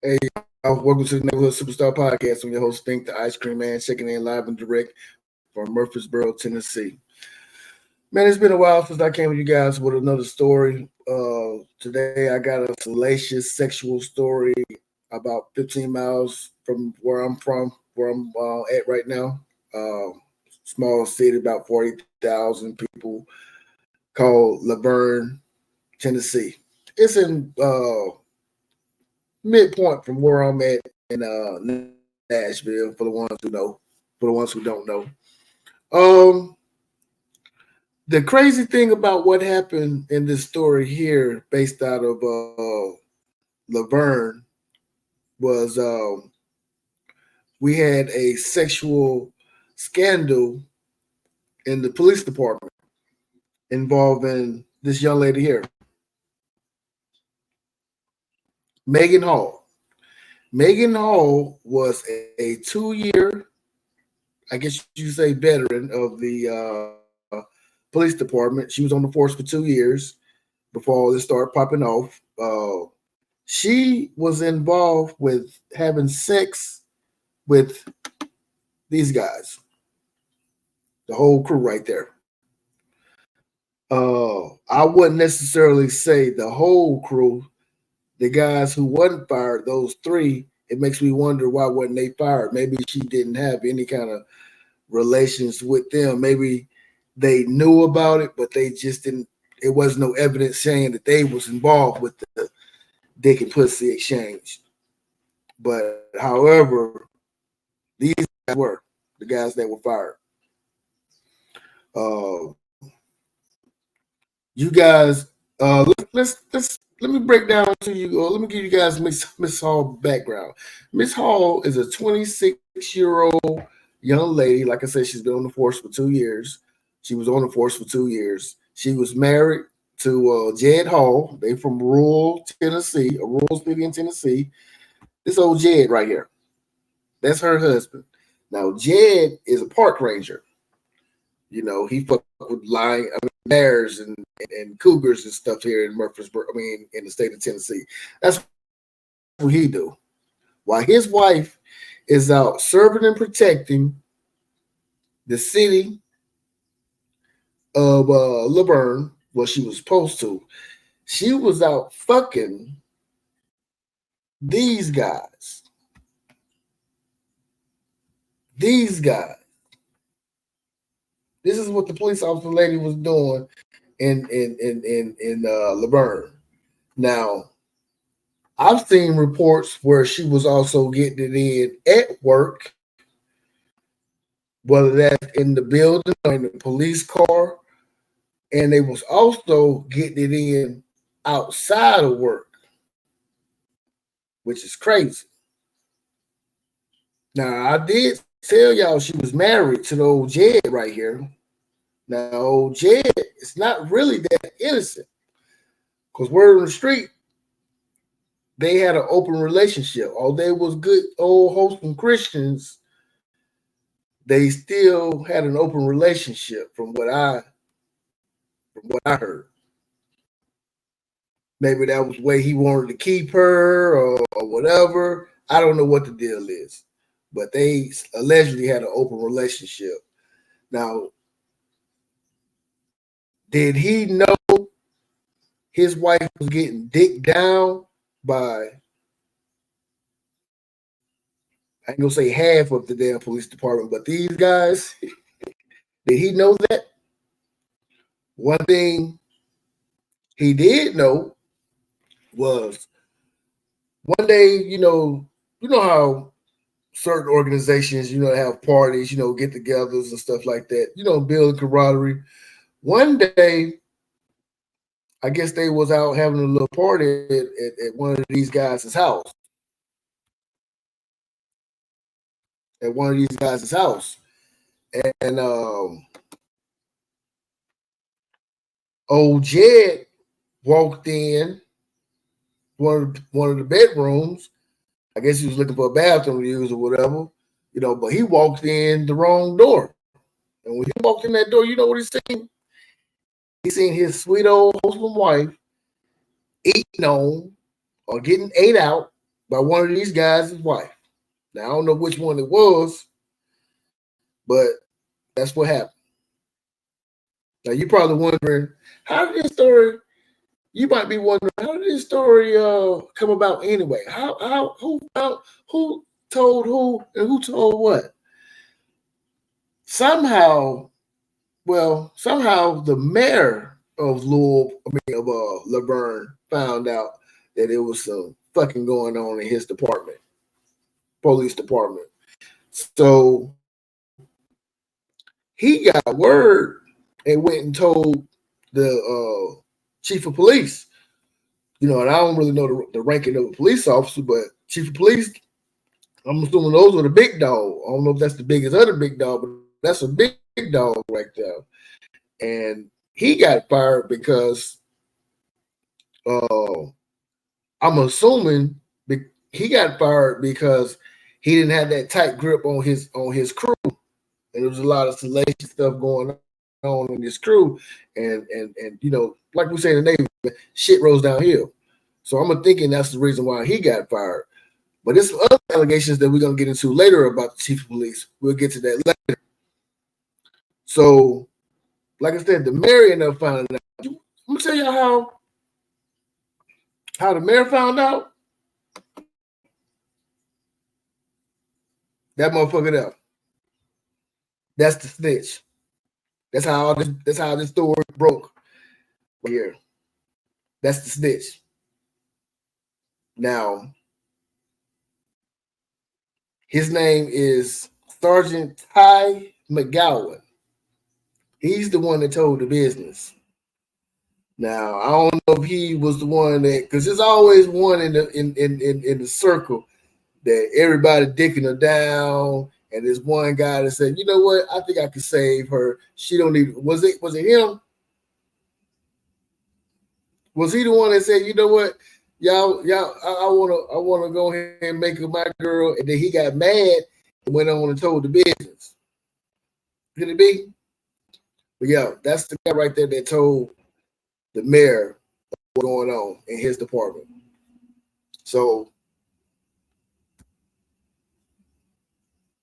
Hey, welcome to the Neighborhood Superstar Podcast. I'm your host, Think the Ice Cream Man, checking in live and direct from Murfreesboro, Tennessee. Man, it's been a while since I came with you guys with another story. Today I got a salacious sexual story about 15 miles from, where I'm at right now. Small city, about 40,000 people, called Laverne, Tennessee. It's in midpoint from where I'm at in Nashville. For the ones who know, for the ones who don't know. Um, the crazy thing about what happened in this story here, based out of Laverne, was we had a sexual scandal in the police department involving this young lady here, Megan Hall. Megan Hall was a 2 year, I guess you say, veteran of the police department. She was on the force for 2 years before all this started popping off. She was involved with having sex with these guys, the whole crew right there. I wouldn't necessarily say the whole crew. The guys who wasn't fired, those three, it makes me wonder why wasn't they fired? Maybe she didn't have any kind of relations with them. Maybe they knew about it, but they just didn't. It was no evidence saying that they was involved with the dick and pussy exchange. But however, these guys were the guys that were fired. Uh, you guys, let me break down to you. Let me give you guys Miss Hall background. Miss Hall is a 26-year-old young lady. Like I said, she's been on the force for 2 years. She was on the force for 2 years. She was married to Jed Hall. They from rural Tennessee, a rural city in Tennessee. This old Jed right here. That's her husband. Now Jed is a park ranger. You know, he fuck with bears and cougars and stuff here in Murfreesboro. I mean, in the state of Tennessee. That's what he do. While his wife is out serving and protecting the city of Laverne, what she was supposed to. She was out fucking these guys. These guys. This is what the police officer lady was doing in Laverne. Now, I've seen reports where she was also getting it in at work, whether that's in the building or in the police car, and they was also getting it in outside of work, which is crazy. Now, I did tell y'all she was married to the old Jed right here. Now, old Jed is not really that innocent, because word on the street, they had an open relationship. Although they was good old wholesome Christians, they still had an open relationship from what I heard. Maybe that was the way he wanted to keep her or whatever. I don't know what the deal is. But they allegedly had an open relationship. Now, did he know his wife was getting dicked down by, I ain't gonna say half of the damn police department, but these guys? Did he know that? One thing he did know was one day, you know how certain organizations, have parties, get-togethers and stuff like that, build camaraderie. One day, I guess they was out having a little party at one of these guys' house. At one of these guys' house, and old Jed walked in one of the bedrooms. I guess he was looking for a bathroom to use or whatever, but he walked in the wrong door. And when he walked in that door, you know what he seen? He seen his sweet old husband wife eating on or getting ate out by one of these guys' wife. Now, I don't know which one it was, but that's what happened. Now, you're probably wondering, how did this story, you might be wondering, how did this story come about anyway? Who told who and who told what? Somehow the mayor of Laverne found out that there was some fucking going on in his department, police department. So he got word and went and told the chief of police. And I don't really know the ranking of a police officer, but chief of police, I'm assuming those are the big dog. I don't know if that's the biggest other big dog, but that's a big dog right there. And he got fired because I'm assuming he got fired because he didn't have that tight grip on his crew, and there was a lot of salacious stuff going on in his crew, and like we say in the Navy, shit rolls downhill. So I'm thinking that's the reason why he got fired. But there's some other allegations that we're gonna get into later about the chief of police. We'll get to that later. So, like I said, the mayor ended up finding out. I'm gonna tell you how the mayor found out. That motherfucker there. That's the snitch. That's how this story broke right here. That's the snitch. Now, his name is Sergeant Ty McGowan. He's the one that told the business. Now, I don't know if he was the one that, because there's always one in the circle that everybody dicking her down, and there's one guy that said, "You know what? I think I could save her. She don't need." Was it him? Was he the one that said, "You know what, y'all, I wanna go ahead and make her my girl," and then he got mad and went on and told the business? Could it be? But yeah, that's the guy right there that told the mayor what's going on in his department. So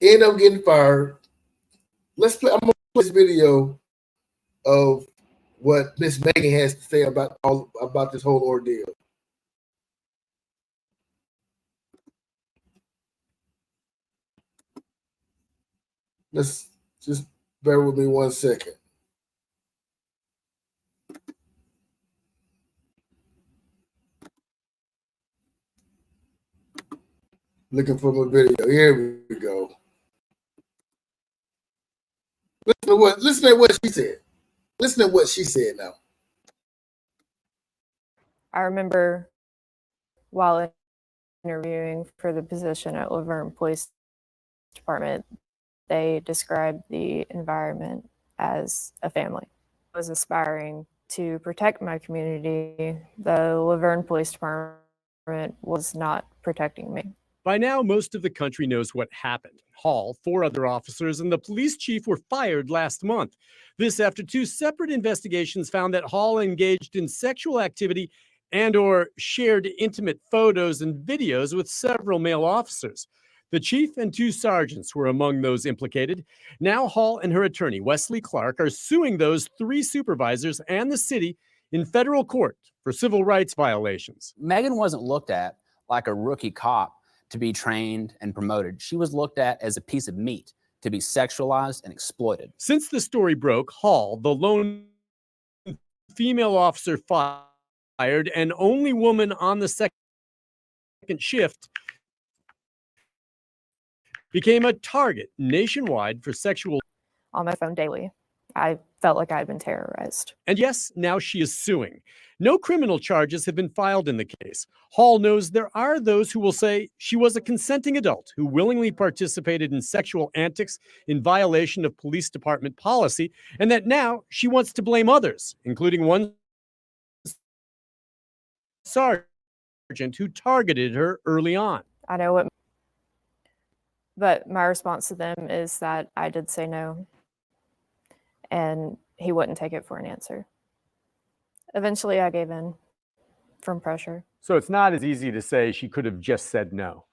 end up getting fired. I'm gonna play this video of what Miss Megan has to say about this whole ordeal. Let's just bear with me 1 second. Looking for my video. Here we go. Listen to what she said. Listen to what she said now. I remember while interviewing for the position at Laverne Police Department, they described the environment as a family. I was aspiring to protect my community. The Laverne Police Department was not protecting me. By now, most of the country knows what happened. Hall, 4 other officers, and the police chief were fired last month. This after 2 separate investigations found that Hall engaged in sexual activity and/or shared intimate photos and videos with several male officers. The chief and 2 sergeants were among those implicated. Now Hall and her attorney, Wesley Clark, are suing those 3 supervisors and the city in federal court for civil rights violations. Megan wasn't looked at like a rookie cop to be trained and promoted. She was looked at as a piece of meat to be sexualized and exploited. Since the story broke, Hall, the lone female officer fired and only woman on the second shift, became a target nationwide for sexual. On my phone daily, I felt like I'd been terrorized. And yes, now she is suing. No criminal charges have been filed in the case. Hall knows there are those who will say she was a consenting adult who willingly participated in sexual antics in violation of police department policy, and that now she wants to blame others, including one sergeant who targeted her early on. I know what, but my response to them is that I did say no, and he wouldn't take it for an answer. Eventually, I gave in from pressure. So it's not as easy to say she could have just said no.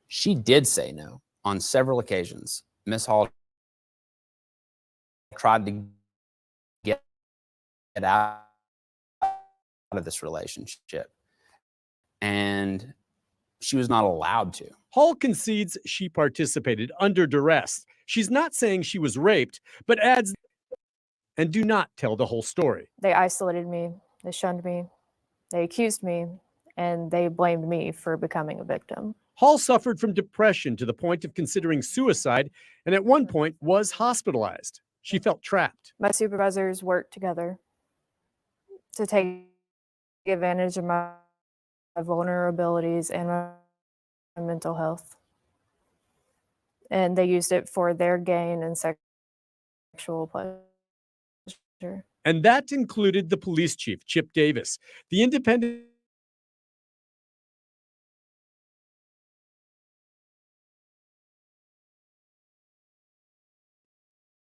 She did say no on several occasions. Miss Hall tried to get out of this relationship, and she was not allowed to. Hall concedes she participated under duress. She's not saying she was raped, but adds, and do not tell the whole story. They isolated me, they shunned me, they accused me, and they blamed me for becoming a victim. Hall suffered from depression to the point of considering suicide, and at one point was hospitalized. She felt trapped. My supervisors worked together to take advantage of my vulnerabilities and my mental health. And they used it for their gain and sexual pleasure. And that included the police chief, Chip Davis, the independent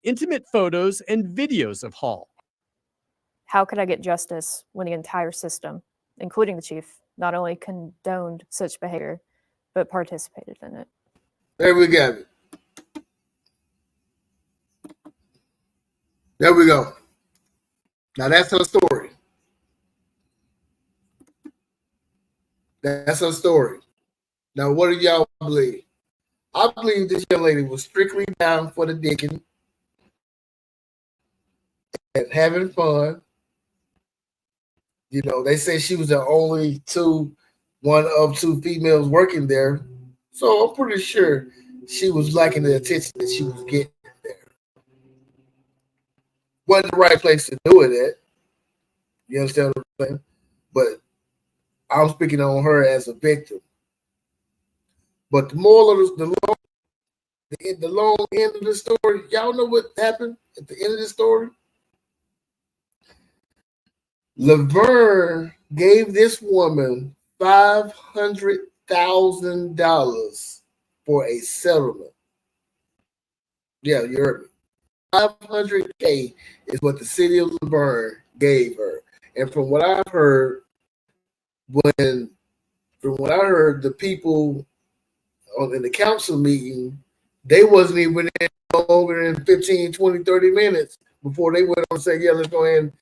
intimate photos and videos of Hall. How could I get justice when the entire system, including the chief, not only condoned such behavior, but participated in it? There we go. There we go. Now that's her story. That's her story. Now, what do y'all believe? I believe this young lady was strictly down for the dicking and having fun. You know, they say she was the only one of two females working there. So I'm pretty sure she was liking the attention that she was getting there. Wasn't the right place to do it at. You understand what I'm saying? But I'm speaking on her as a victim. But the moral of the long end of the story, y'all know what happened at the end of the story? Laverne gave this woman $500,000 for a settlement. Yeah, you heard me. $500K is what the city of Laverne gave her. And from what I've heard, the people in the council meeting, they wasn't even in longer than 15, 20, 30 minutes before they went on and said, yeah, let's go ahead and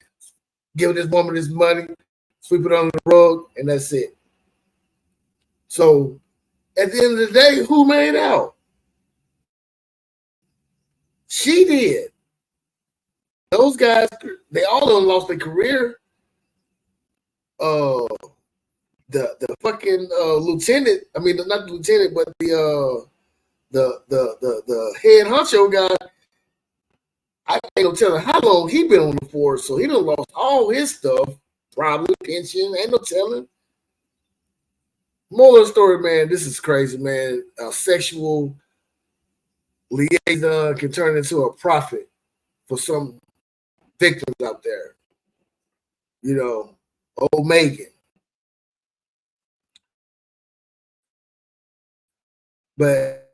give this woman this money, sweep it under the rug, and that's it. So at the end of the day, who made out? She did. Those guys, they all done lost their career. The fucking lieutenant, I mean, not the lieutenant, but the head honcho guy, I ain't no telling how long he been on the force, so he done lost all his stuff, probably pension, ain't no telling. Moral of the story, man, this is crazy, man. A sexual liaison can turn into a profit for some victims out there. You know, old Megan. But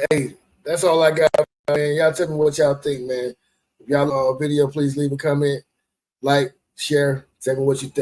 hey, that's all I got, man. Y'all tell me what y'all think, man. If y'all video, please leave a comment, like, share, tell me what you think.